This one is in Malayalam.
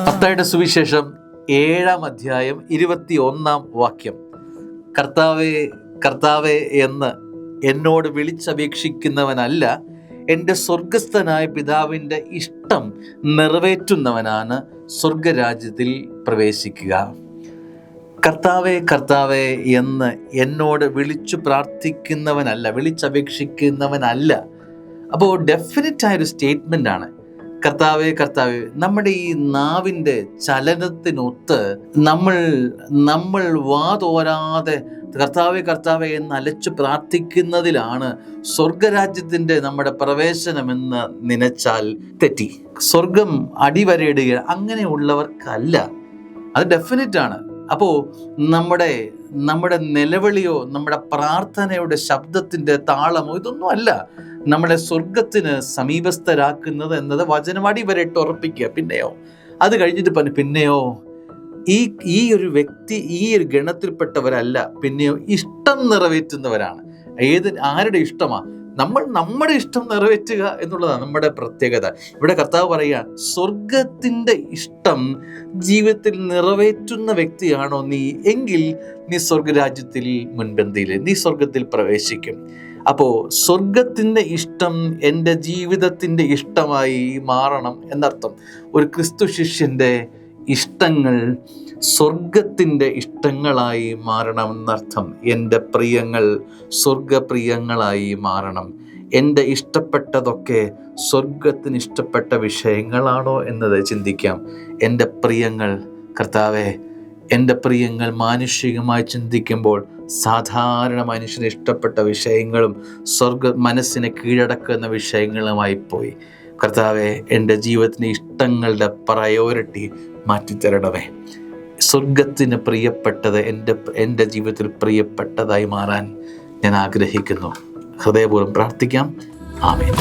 മത്തായിയുടെ സുവിശേഷം 7-ാം അധ്യായം 21-ാം വാക്യം. കർത്താവേ കർത്താവേ എന്ന് എന്നോട് വിളിച്ചപേക്ഷിക്കുന്നവനല്ല, എൻ്റെ സ്വർഗസ്ഥനായ പിതാവിൻ്റെ ഇഷ്ടം നിറവേറ്റുന്നവനാണ് സ്വർഗരാജ്യത്തിൽ പ്രവേശിക്കുക. കർത്താവേ കർത്താവേ എന്ന് എന്നോട് വിളിച്ചു പ്രാർത്ഥിക്കുന്നവനല്ല, വിളിച്ചപേക്ഷിക്കുന്നവനല്ല. അപ്പോൾ ഡെഫിനറ്റായൊരു സ്റ്റേറ്റ്മെൻ്റ് ആണ് കർത്താവേ കർത്താവേ. നമ്മുടെ ഈ നാവിൻ്റെ ചലനത്തിനൊത്ത് നമ്മൾ വാതോരാതെ കർത്താവേ കർത്താവേ എന്ന് അലച്ചു പ്രാർത്ഥിക്കുന്നതിലാണ് സ്വർഗരാജ്യത്തിൻ്റെ നമ്മുടെ പ്രവേശനമെന്ന് നനച്ചാൽ തെറ്റി. സ്വർഗം അടിവരയിടുക അങ്ങനെയുള്ളവർക്കല്ല, അത് ഡെഫിനറ്റാണ്. അപ്പോൾ നമ്മുടെ നിലവിളിയോ നമ്മുടെ പ്രാർത്ഥനയുടെ ശബ്ദത്തിൻ്റെ താളമോ ഇതൊന്നും അല്ല നമ്മളെ സ്വർഗത്തിന് സമീപസ്ഥരാക്കുന്നത് എന്നത് വചനം അടിവരയിട്ട് ഉറപ്പിക്കുക. പിന്നെയോ അത് കഴിഞ്ഞിട്ട് പിന്നെയോ ഈ ഒരു വ്യക്തി ഈ ഒരു ഗണത്തിൽപ്പെട്ടവരല്ല, പിന്നെയോ ഇഷ്ടം നിറവേറ്റുന്നവരാണ്. ആരുടെ ഇഷ്ടമാണ്? നമ്മുടെ ഇഷ്ടം നിറവേറ്റുക എന്നുള്ളതാണ് നമ്മുടെ പ്രത്യേകത. ഇവിടെ കർത്താവ് പറയുക, സ്വർഗത്തിൻ്റെ ഇഷ്ടം ജീവിതത്തിൽ നിറവേറ്റുന്ന വ്യക്തിയാണോ നീ, എങ്കിൽ നീ സ്വർഗരാജ്യത്തിൽ മുൻപന്തിയിൽ, നീ സ്വർഗത്തിൽ പ്രവേശിക്കും. അപ്പോൾ സ്വർഗത്തിൻ്റെ ഇഷ്ടം എൻ്റെ ജീവിതത്തിൻ്റെ ഇഷ്ടമായി മാറണം എന്നർത്ഥം. ഒരു ക്രിസ്തു ശിഷ്യൻ്റെ ഇഷ്ടങ്ങൾ സ്വർഗത്തിൻ്റെ ഇഷ്ടങ്ങളായി മാറണം എന്നർത്ഥം. എൻ്റെ പ്രിയങ്ങൾ സ്വർഗപ്രിയങ്ങളായി മാറണം. എൻ്റെ ഇഷ്ടപ്പെട്ടതൊക്കെ സ്വർഗത്തിന് ഇഷ്ടപ്പെട്ട വിഷയങ്ങളാണോ എന്നത് ചിന്തിക്കാം. എൻ്റെ പ്രിയങ്ങൾ കർത്താവേ, എൻ്റെ പ്രിയങ്ങൾ മാനുഷികമായി ചിന്തിക്കുമ്പോൾ സാധാരണ മനുഷ്യന് ഇഷ്ടപ്പെട്ട വിഷയങ്ങളും മനസ്സിനെ കീഴടക്കുന്ന വിഷയങ്ങളുമായി പോയി. കർത്താവെ, എൻ്റെ ജീവിതത്തിൻ്റെ ഇഷ്ടങ്ങളുടെ പ്രയോറിറ്റി മാറ്റിത്തരണമേ. സ്വർഗത്തിന് പ്രിയപ്പെട്ടത് എൻ്റെ ജീവിതത്തിൽ പ്രിയപ്പെട്ടതായി മാറാൻ ഞാൻ ആഗ്രഹിക്കുന്നു. ഹൃദയപൂർവ്വം പ്രാർത്ഥിക്കാം. ആമേൻ.